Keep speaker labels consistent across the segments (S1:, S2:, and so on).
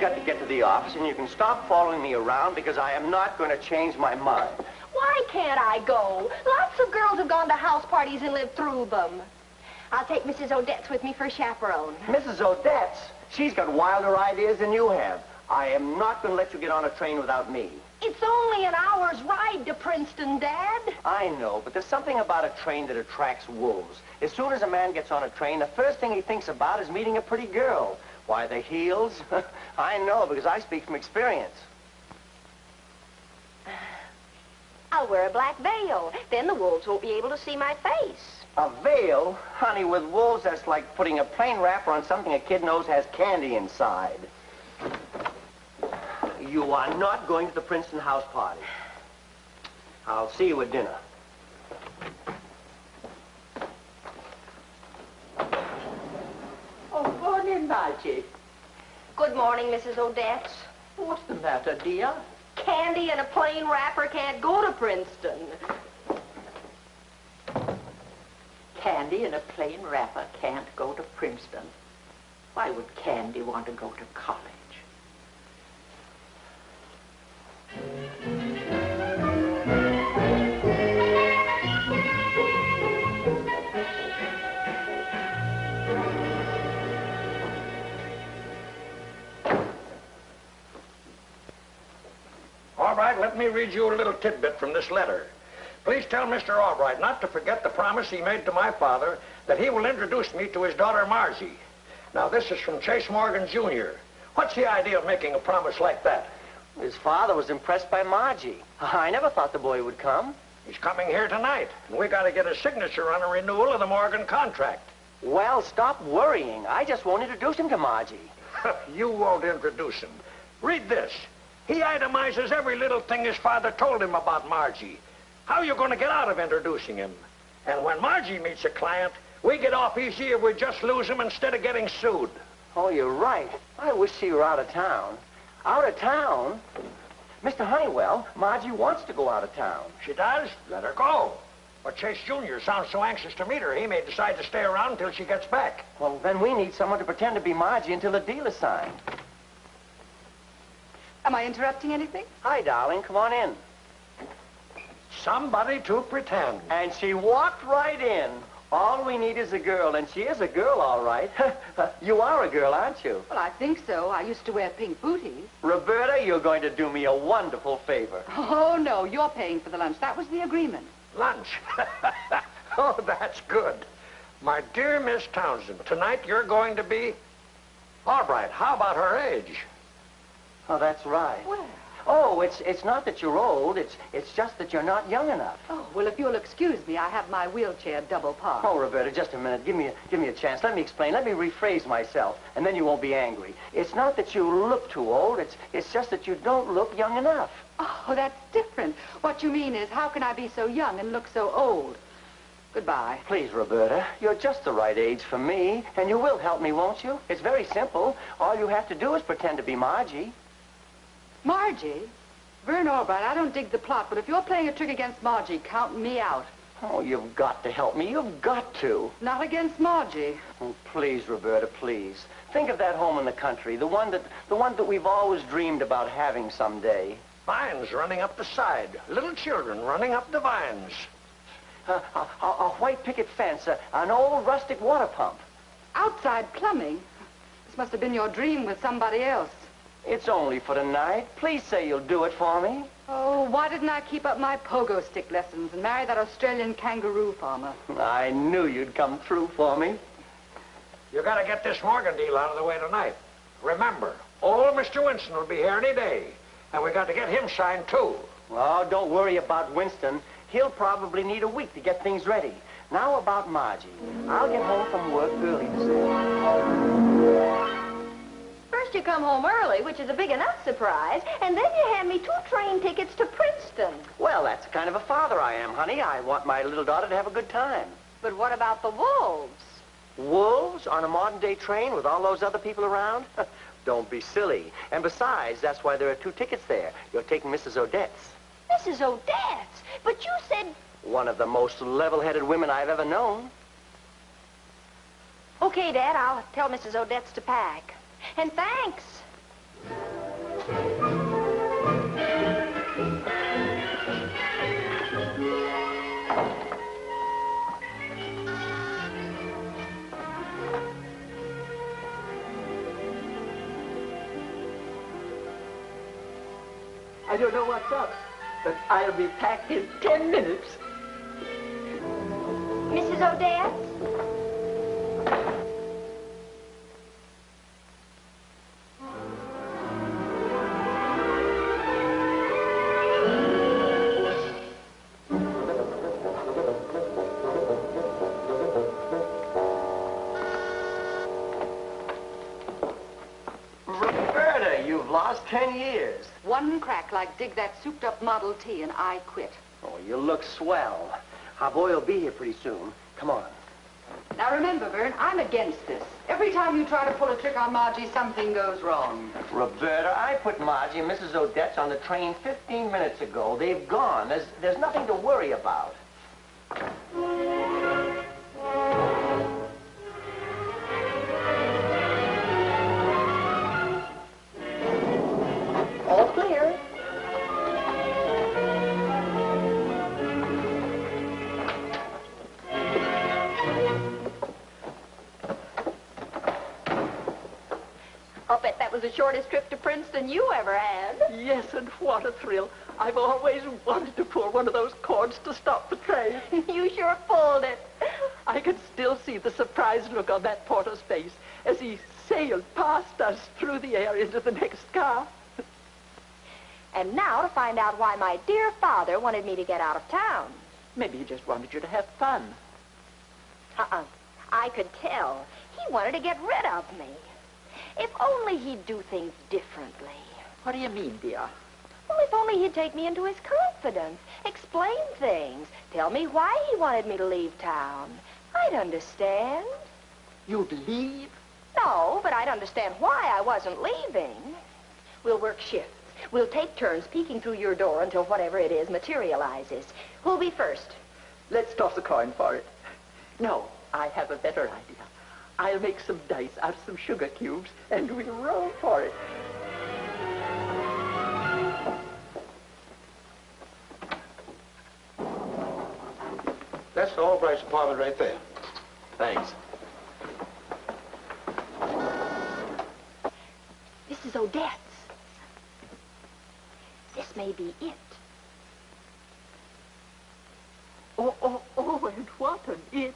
S1: got to get to the office, and you can stop following me around because I am not going to change my mind.
S2: Why can't I go? Lots of girls have gone to house parties and lived through them. I'll take Mrs. Odette's with me for a chaperone.
S1: Mrs. Odette's? She's got wilder ideas than you have. I am not going to let you get on a train without me.
S2: It's only an hour's ride to Princeton, Dad.
S1: I know, but there's something about a train that attracts wolves. As soon as a man gets on a train, the first thing he thinks about is meeting a pretty girl. Why, the heels? I know, because I speak from experience.
S2: I'll wear a black veil. Then the wolves won't be able to see my face.
S1: A veil? Honey, with wolves, that's like putting a plain wrapper on something a kid knows has candy inside. You are not going to the Princeton house party. I'll see you at dinner.
S3: Oh, morning, Margie.
S2: Good morning, Mrs. Odette.
S3: What's the matter, dear?
S2: Candy and a plain wrapper can't go to Princeton.
S3: Candy in a plain wrapper can't go to Princeton. Why would Candy want to go to college?
S4: All right, let me read you a little tidbit from this letter. Please tell Mr. Albright not to forget the promise he made to my father that he will introduce me to his daughter, Margie. Now, this is from Chase Morgan, Jr. What's the idea of making a promise like that?
S1: His father was impressed by Margie. I never thought the boy would come.
S4: He's coming here tonight, and we got to get a signature on a renewal of the Morgan contract.
S1: Well, stop worrying. I just won't introduce him to Margie.
S4: You won't introduce him. Read this. He itemizes every little thing his father told him about Margie. How are you going to get out of introducing him? And when Margie meets a client, we get off easy if we just lose him instead of getting sued.
S1: Oh, you're right. I wish she were out of town. Out of town? Mr. Honeywell, Margie wants to go out of town.
S4: She does? Let her go. But Chase Jr. sounds so anxious to meet her, he may decide to stay around until she gets back.
S1: Well, then we need someone to pretend to be Margie until the deal is signed.
S5: Am I interrupting anything?
S1: Hi, darling. Come on in.
S4: Somebody to pretend.
S1: And she walked right in. All we need is a girl, and she is a girl, all right. You are a girl, aren't you?
S5: Well, I think so. I used to wear pink booties.
S1: Roberta, you're going to do me a wonderful favor.
S5: Oh, no, you're paying for the lunch. That was the agreement.
S4: Lunch? Oh, that's good. My dear Miss Townsend, tonight you're going to be... All right, how about her age?
S1: Oh, that's right.
S5: Well...
S1: Oh, it's not that you're old. It's just that you're not young enough.
S5: Oh, well, if you'll excuse me, I have my wheelchair double parked.
S1: Oh, Roberta, just a minute. Give me a chance. Let me explain. Let me rephrase myself, and then you won't be angry. It's not that you look too old. It's just that you don't look young enough.
S5: Oh, that's different. What you mean is, how can I be so young and look so old? Goodbye.
S1: Please, Roberta, you're just the right age for me, and you will help me, won't you? It's very simple. All you have to do is pretend to be Margie.
S5: Margie? Vern Albright, I don't dig the plot, but if you're playing a trick against Margie, count me out.
S1: Oh, you've got to help me. You've got to.
S5: Not against Margie.
S1: Oh, please, Roberta, please. Think of that home in the country, the one that we've always dreamed about having someday.
S4: Vines running up the side. Little children running up the vines.
S1: A white picket fence, an old rustic water pump.
S5: Outside plumbing? This must have been your dream with somebody else.
S1: It's only for tonight. Please say you'll do it for me.
S5: Oh, why didn't I keep up my pogo stick lessons and marry that Australian kangaroo farmer?
S1: I knew you'd come through for me.
S4: You got to get this Morgan deal out of the way tonight. Remember, old Mr. Winston will be here any day, and we got to get him signed, too.
S1: Oh, don't worry about Winston. He'll probably need a week to get things ready. Now about Margie. I'll get home from work early this afternoon.
S2: First you come home early, which is a big enough surprise, and then you hand me 2 train tickets to Princeton.
S1: Well, that's the kind of a father I am, honey. I want my little daughter to have a good time.
S2: But what about the wolves?
S1: Wolves on a modern-day train with all those other people around? Don't be silly. And besides, that's why there are 2 tickets there. You're taking Mrs. Odette's.
S2: Mrs. Odette's? But you said...
S1: One of the most level-headed women I've ever known.
S2: Okay, Dad, I'll tell Mrs. Odette's to pack. And thanks.
S3: don't know what's up, but I'll be packed in 10 minutes.
S2: Mrs. Odette?
S1: Roberta, you've lost 10 years.
S5: One crack like dig that souped-up Model T and I quit.
S1: Oh, you look swell. Our boy will be here pretty soon. Come on.
S5: Now remember, Vern, I'm against this. Every time you try to pull a trick on Margie, something goes wrong.
S1: Roberta, I put Margie and Mrs. Odette's on the train 15 minutes ago. They've gone. There's nothing to worry about.
S2: All clear. I'll bet that was the shortest trip to Princeton you ever had.
S3: Yes, and what a thrill. I've always wanted to pull one of those cords to stop the train.
S2: You sure pulled it.
S3: I can still see the surprised look on that porter's face as he sailed past us through the air into the next car.
S2: And now to find out why my dear father wanted me to get out of town.
S3: Maybe he just wanted you to have fun.
S2: I could tell. He wanted to get rid of me. If only he'd do things differently.
S3: What do you mean, dear?
S2: Well, if only he'd take me into his confidence, explain things, tell me why he wanted me to leave town. I'd understand.
S3: You'd leave?
S2: No, but I'd understand why I wasn't leaving. We'll work shifts. We'll take turns peeking through your door until whatever it is materializes. Who'll be first?
S3: Let's toss a coin for it. No, I have a better idea. I'll make some dice out of some sugar cubes, and we'll roll for it.
S4: That's the Albright's apartment right there.
S6: Thanks.
S2: Mrs. Odette's. This may be it.
S3: Oh, and what an it.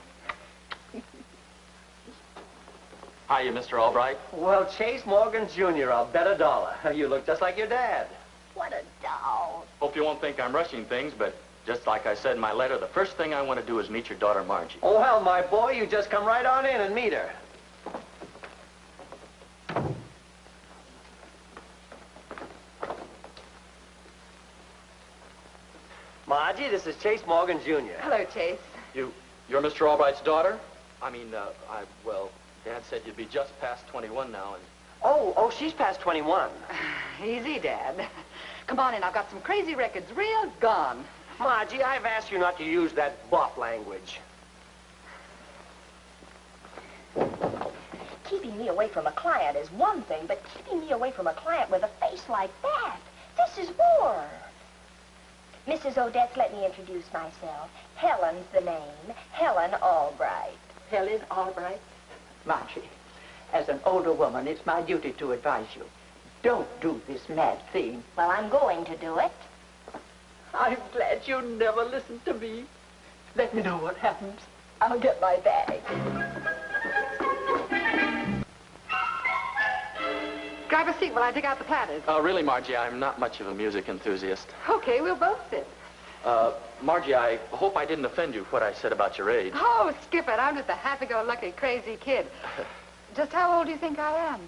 S6: Hiya, Mr. Albright.
S1: Well, Chase Morgan Jr., I'll bet $1. You look just like your dad.
S2: What a doll.
S6: Hope you won't think I'm rushing things, but just like I said in my letter, the first thing I want to do is meet your daughter, Margie.
S1: Oh, well, my boy, you just come right on in and meet her. Margie, this is Chase Morgan Jr.
S5: Hello, Chase.
S6: You're Mr. Albright's daughter? I mean, well, Dad said you'd be just past 21 now, and...
S1: Oh, she's past 21.
S5: Easy, Dad. Come on in. I've got some crazy records. Real gone.
S1: Margie, I've asked you not to use that buff language.
S2: Keeping me away from a client is one thing, but keeping me away from a client with a face like that, this is war. Mrs. Odette's, let me introduce myself. Helen's the name. Helen Albright.
S3: Helen Albright? Margie, as an older woman, it's my duty to advise you. Don't do this mad thing.
S2: Well, I'm going to do it.
S3: I'm glad you never listened to me. Let me know what happens. I'll get my bag.
S5: Grab a seat while I dig out the platters.
S6: Really, Margie, I'm not much of a music enthusiast.
S5: Okay, we'll both sit.
S6: Margie, I hope I didn't offend you what I said about your age.
S5: Oh, skip it. I'm just a happy-go-lucky, crazy kid. Just how old do you think I am?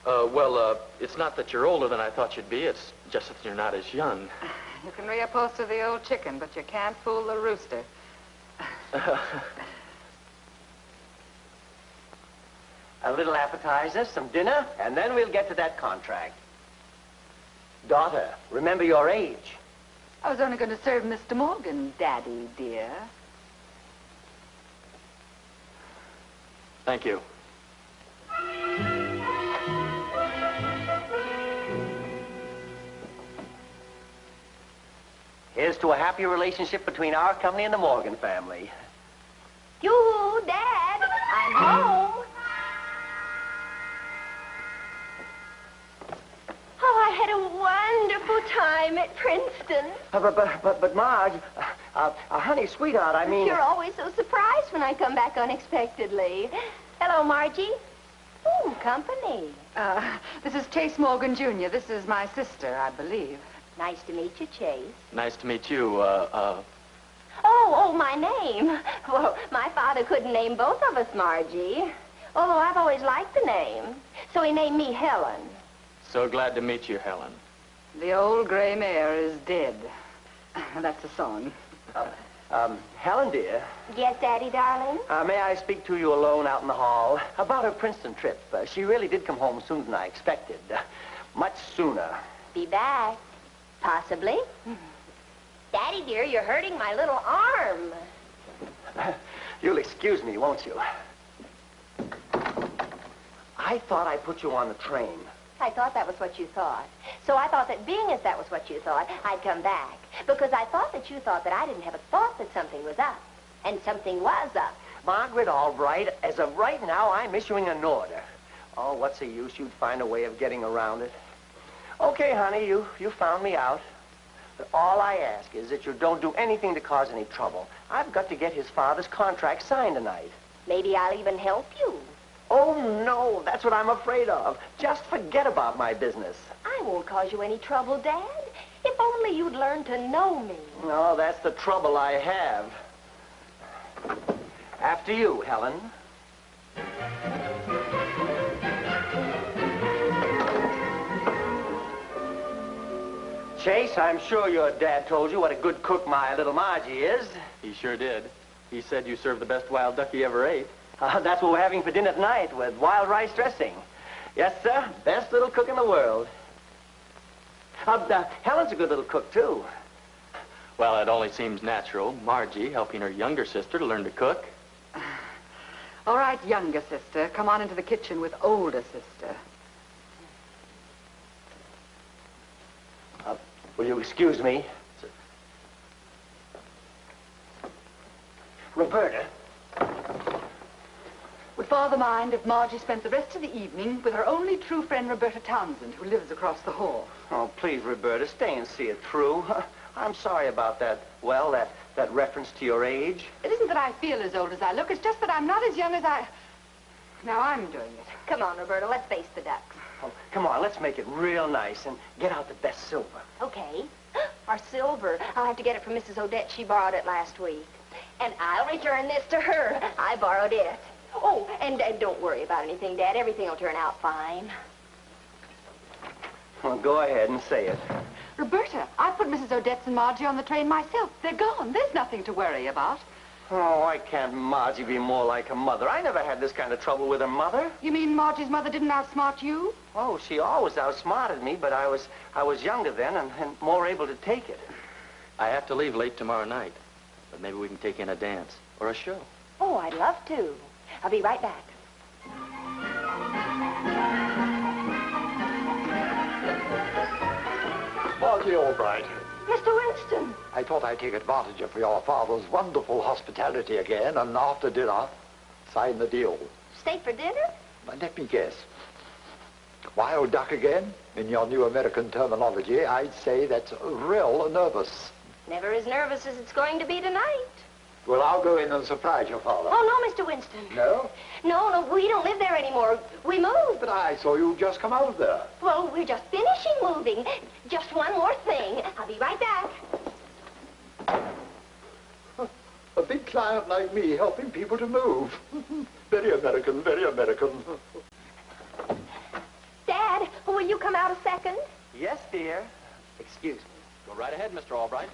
S6: Well, it's not that you're older than I thought you'd be. It's just that you're not as young.
S5: You can reupholster the old chicken, but you can't fool the rooster.
S1: A little appetizer, some dinner, and then we'll get to that contract. Daughter, remember your age.
S5: I was only going to serve Mr. Morgan, Daddy, dear.
S6: Thank you.
S1: Here's to a happy relationship between our company and the Morgan family.
S2: You, Dad, I'm home. Oh, I had a wonderful time at Princeton.
S1: But Marge, honey, sweetheart, I mean...
S2: You're always so surprised when I come back unexpectedly. Hello, Margie. Ooh, company.
S5: This is Chase Morgan, Jr. This is my sister, I believe.
S2: Nice to meet you, Chase.
S6: Nice to meet you,
S2: Oh, my name. Well, my father couldn't name both of us Margie. Although I've always liked the name. So he named me Helen.
S6: So glad to meet you, Helen.
S5: The old gray mare is dead. That's a song.
S1: Helen, dear.
S2: Yes, Daddy, darling?
S1: May I speak to you alone out in the hall? About her Princeton trip. She really did come home sooner than I expected. Much sooner.
S2: Be back. Possibly. Daddy, dear, you're hurting my little arm.
S1: You'll excuse me, won't you? I thought I put you on the train.
S2: I thought that was what you thought. So I thought that being as that was what you thought, I'd come back. Because I thought that you thought that I didn't have a thought that something was up. And something was up.
S1: Margaret, all right. As of right now, I'm issuing an order. Oh, what's the use? You'd find a way of getting around it. Okay, honey, you found me out. But all I ask is that you don't do anything to cause any trouble. I've got to get his father's contract signed tonight.
S2: Maybe I'll even help you.
S1: Oh, no, that's what I'm afraid of. Just forget about my business.
S2: I won't cause you any trouble, Dad. If only you'd learn to know me.
S1: No, that's the trouble I have. After you, Helen. Chase, I'm sure your dad told you what a good cook my little Margie is.
S6: He sure did. He said you served the best wild duck he ever ate.
S1: That's what we're having for dinner tonight with wild rice dressing. Yes, sir. Best little cook in the world. Helen's a good little cook, too.
S6: Well, it only seems natural. Margie helping her younger sister to learn to cook.
S5: All right, younger sister, come on into the kitchen with older sister.
S1: Will you excuse me?
S6: Sir.
S1: Roberta.
S5: Would Father mind if Margie spent the rest of the evening with her only true friend, Roberta Townsend, who lives across the hall?
S1: Oh, please, Roberta, stay and see it through. I'm sorry about that, well, that reference to your age.
S5: It isn't that I feel as old as I look. It's just that I'm not as young as I... Now I'm doing it.
S2: Come on, Roberta, let's face the ducks.
S1: Oh, come on, let's make it real nice and get out the best silver.
S2: Okay. Our silver. I'll have to get it from Mrs. Odette. She borrowed it last week. And I'll return this to her. I borrowed it. Oh, and don't worry about anything, Dad. Everything will turn out fine.
S1: Well, go ahead and say it.
S5: Roberta, I put Mrs. Odette's and Margie on the train myself. They're gone. There's nothing to worry about.
S1: Oh, why can't Margie be more like her mother? I never had this kind of trouble with her mother.
S5: You mean Margie's mother didn't outsmart you?
S1: Oh, she always outsmarted me, but I was younger then and more able to take it.
S6: I have to leave late tomorrow night. But maybe we can take in a dance or a show.
S2: Oh, I'd love to. I'll be right back.
S7: Margie Albright,
S2: Mr. Winston.
S7: I thought I'd take advantage of your father's wonderful hospitality again, and after dinner, sign the deal.
S2: Stay for dinner?
S7: But let me guess. Wild duck again? In your new American terminology, I'd say that's real nervous.
S2: Never as nervous as it's going to be tonight.
S7: Well, I'll go in and surprise your father.
S2: Oh, no, Mr. Winston.
S7: No?
S2: No, we don't live there anymore. We moved.
S7: But I saw you just come out of there.
S2: Well, we're just finishing moving. Just one more thing. I'll be right back.
S7: A big client like me helping people to move. Very American, very American.
S2: Dad, will you come out a second?
S1: Yes, dear. Excuse me.
S6: Go right ahead, Mr. Albright.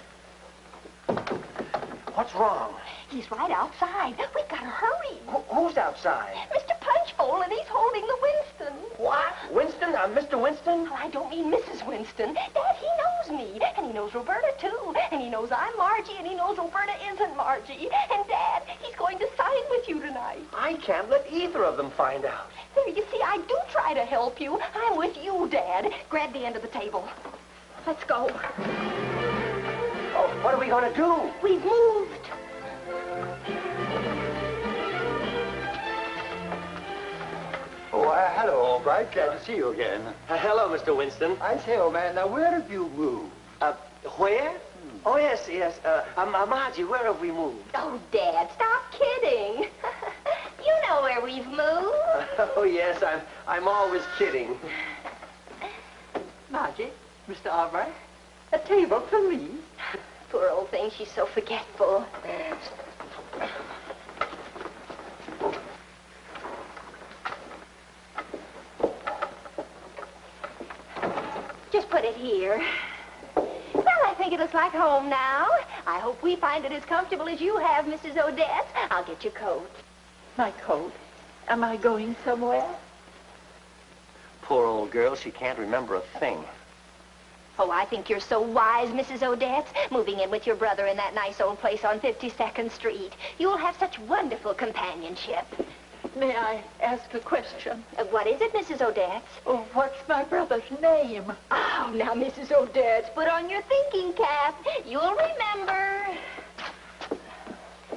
S1: What's wrong?
S2: He's right outside. We've got to hurry.
S1: Who's outside?
S2: Mr. Punchbowl, and he's holding the Winston.
S1: What? Winston? Mr. Winston?
S2: Oh, I don't mean Mrs. Winston. Dad, he knows me. And he knows Roberta, too. And he knows I'm Margie, and he knows Roberta isn't Margie. And, Dad, he's going to sign with you tonight.
S1: I can't let either of them find out.
S2: There, you see, I do try to help you. I'm with you, Dad. Grab the end of the table. Let's go.
S1: Oh, what are we going to do?
S2: We've moved.
S7: Oh, hello, Albright. Glad to see you again.
S1: Hello, Mr. Winston.
S7: I say, old man, now where have you moved?
S1: Where? Oh, yes, yes. Margie, where have we moved?
S2: Oh, Dad, stop kidding. You know where we've moved.
S1: Oh, yes, I'm always kidding.
S3: Margie, Mr. Albright, a table, please.
S2: Poor old thing, she's so forgetful. Just put it here. Well, I think it looks like home now. I hope we find it as comfortable as you have, Mrs. Odette. I'll get your coat.
S3: My coat. Am I going somewhere?
S1: Poor old girl, she can't remember a thing.
S2: Oh, I think you're so wise, Mrs. Odette, moving in with your brother in that nice old place on 52nd Street. You'll have such wonderful companionship.
S3: May I ask a question?
S2: What is it, Mrs. Odette?
S3: Oh, what's my brother's name?
S2: Oh, now, Mrs. Odette, put on your thinking cap. You'll remember.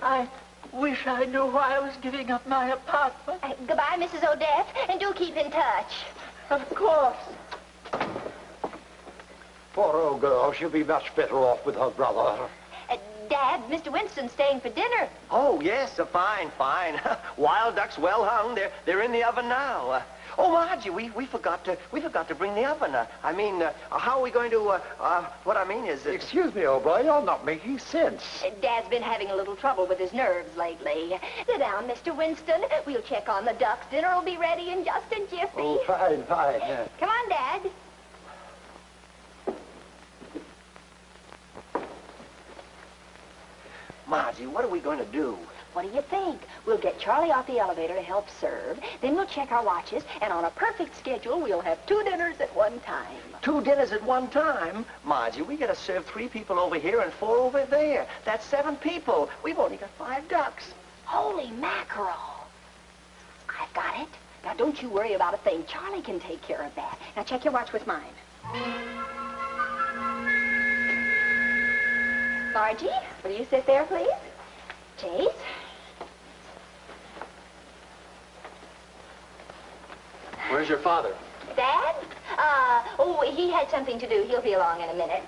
S3: I wish I knew why I was giving up my apartment.
S2: Goodbye, Mrs. Odette, and do keep in touch.
S3: Of course.
S7: Poor old girl, she'll be much better off with her brother.
S2: Dad, Mr. Winston's staying for dinner.
S1: Oh, yes, fine, fine. Wild ducks well hung. They're in the oven now. Oh, Margie, we forgot to bring the oven. How are we going to, what I mean is...
S7: Excuse me, old boy, you're not making sense.
S2: Dad's been having a little trouble with his nerves lately. Sit down, Mr. Winston. We'll check on the ducks. Dinner will be ready in just a jiffy.
S7: Oh, fine.
S2: Come on, Dad.
S1: Margie, what are we going to do?
S2: What do you think? We'll get Charlie off the elevator to help serve. Then we'll check our watches, and on a perfect schedule, we'll have 2 dinners at one time.
S1: 2 dinners at one time? Margie, we got to serve 3 people over here and 4 over there. That's 7 people. We've only got 5 ducks.
S2: Holy mackerel. I've got it. Now, don't you worry about a thing. Charlie can take care of that. Now, check your watch with mine. Margie, will you sit there, please? Chase?
S6: Where's your father?
S2: Dad? He had something to do. He'll be along in a minute.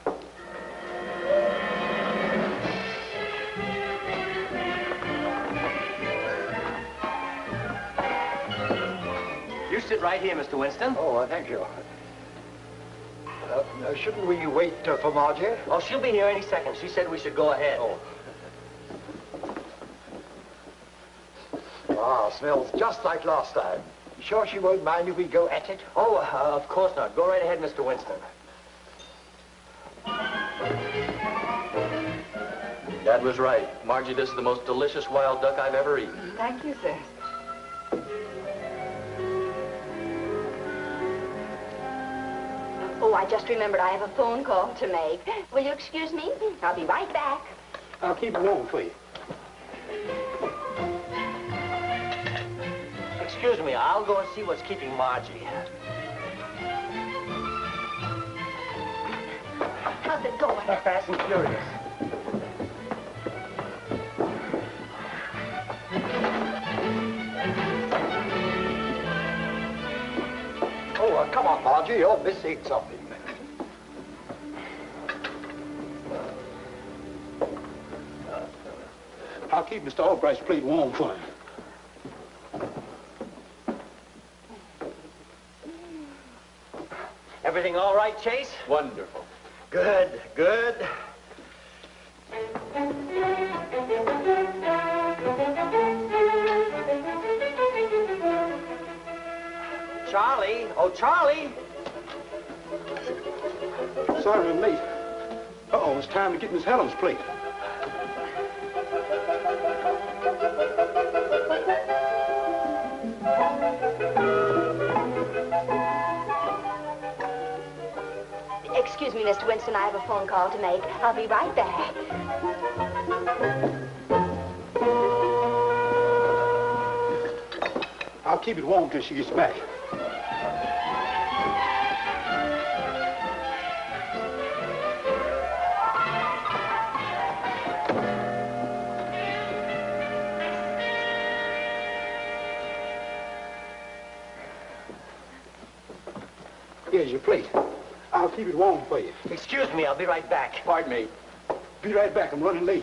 S1: You sit right here, Mr. Winston.
S7: Oh, thank you. Shouldn't we wait for Margie?
S1: Oh, she'll be here any second. She said we should go ahead.
S7: Oh. Ah, smells just like last time. You sure she won't mind if we go at it?
S1: Oh, of course not. Go right ahead, Mr. Winston.
S6: Dad was right. Margie, this is the most delicious wild duck I've ever eaten.
S5: Thank you, sir.
S2: Oh, I just remembered I have a phone call to make. Will you excuse me? I'll be right back.
S8: I'll keep it warm for you.
S1: Excuse me, I'll go and see what's keeping Margie.
S2: How's it going?
S1: Fast and furious.
S7: Oh, come on, Margie, you're missing something.
S8: I'll keep Mr. Albright's plate warm for him.
S1: Everything all right, Chase?
S6: Wonderful.
S1: Good, good. Charlie! Oh, Charlie!
S8: Sorry I'm late. Uh-oh, it's time to get Miss Helen's plate.
S2: Excuse me, Mr. Winston, I have a phone call to make. I'll be right back.
S8: I'll keep it warm till she gets back. Here's your plate. I'll keep it warm for you.
S1: Excuse me, I'll be right back.
S8: Pardon me. Be right back. I'm running late.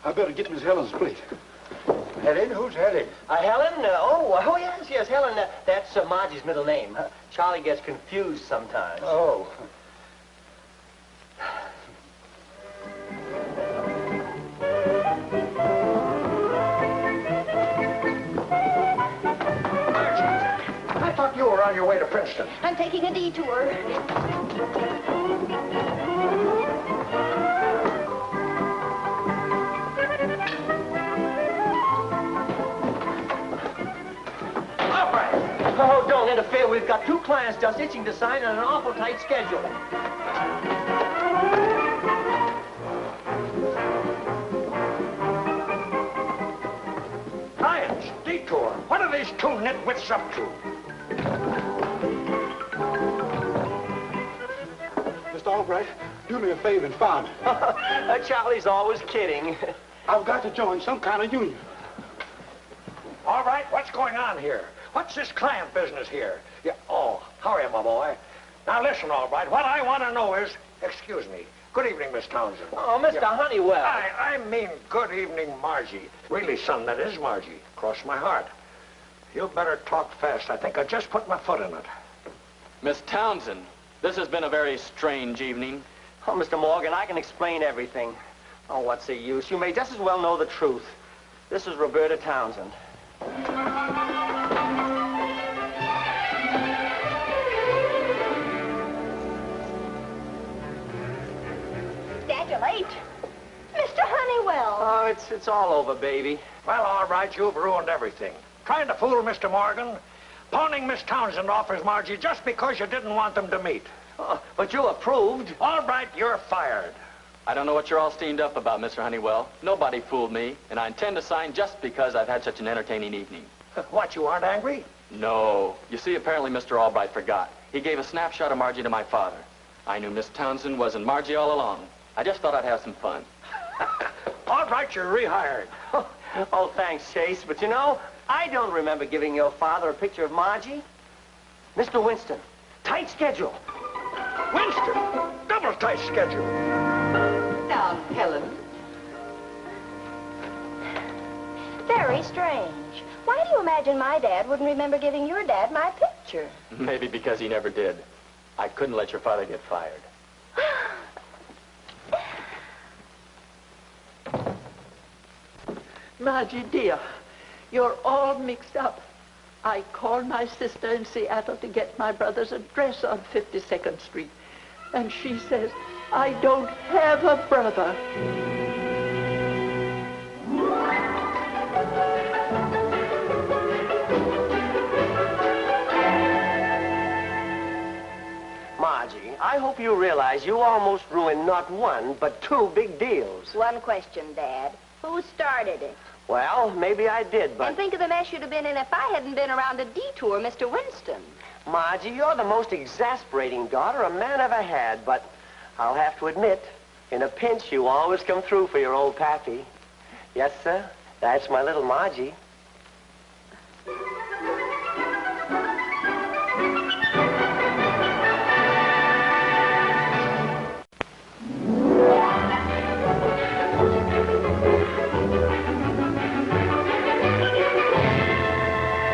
S8: I better get Miss Helen's plate.
S7: Helen? Who's Helen?
S1: Helen? Oh, yes, Helen. That's Margie's middle name. Charlie gets confused sometimes.
S7: Oh.
S4: I thought you were on your way to Princeton.
S2: I'm taking a detour.
S1: Oh, don't interfere. We've got 2 clients just itching to sign on an awful tight schedule.
S4: Clients, detour. What are these 2 nitwits up to?
S8: Mr. Albright, do me a favor and find me.
S1: Charlie's always kidding.
S8: I've got to join some kind of union.
S4: All right, what's going on here? What's this client business here? Yeah, oh, hurry, my boy. Now listen, all right, what I want to know is, excuse me, good evening, Miss Townsend.
S1: Oh, Mr. Honeywell.
S4: I mean, good evening, Margie. Really, son, that is Margie. Cross my heart. You better talk fast. I think I just put my foot in it.
S6: Miss Townsend, this has been a very strange evening.
S1: Oh, Mr. Morgan, I can explain everything. Oh, what's the use? You may just as well know the truth. This is Roberta Townsend.
S2: Dad, you're late. Mr. Honeywell.
S1: Oh, it's all over, baby.
S4: Well, all right, you've ruined everything. Trying to fool Mr. Morgan, pawning Miss Townsend off as Margie just because you didn't want them to meet.
S1: Oh, but you approved.
S4: All right, you're fired.
S6: I don't know what you're all steamed up about, Mr. Honeywell. Nobody fooled me, and I intend to sign just because I've had such an entertaining evening.
S4: What, you aren't angry?
S6: No. You see, apparently Mr. Albright forgot. He gave a snapshot of Margie to my father. I knew Miss Townsend wasn't Margie all along. I just thought I'd have some fun.
S4: All right, you're rehired.
S1: Oh, thanks, Chase. But you know, I don't remember giving your father a picture of Margie. Mr. Winston, tight schedule.
S4: Winston, double tight schedule.
S5: Now, Helen.
S2: Very strange. Why do you imagine my dad wouldn't remember giving your dad my picture?
S6: Maybe because he never did. I couldn't let your father get fired.
S3: Margie, dear, you're all mixed up. I called my sister in Seattle to get my brother's address on 52nd Street. And she says, I don't have a brother.
S1: Margie, I hope you realize you almost ruined not 1, but 2 big deals.
S2: One question, Dad. Who started it?
S1: Well, maybe I did, but...
S2: And think of the mess you'd have been in if I hadn't been around a detour, Mr. Winston.
S1: Margie, you're the most exasperating daughter a man ever had, but I'll have to admit, in a pinch, you always come through for your old pappy. Yes, sir, that's my little Margie.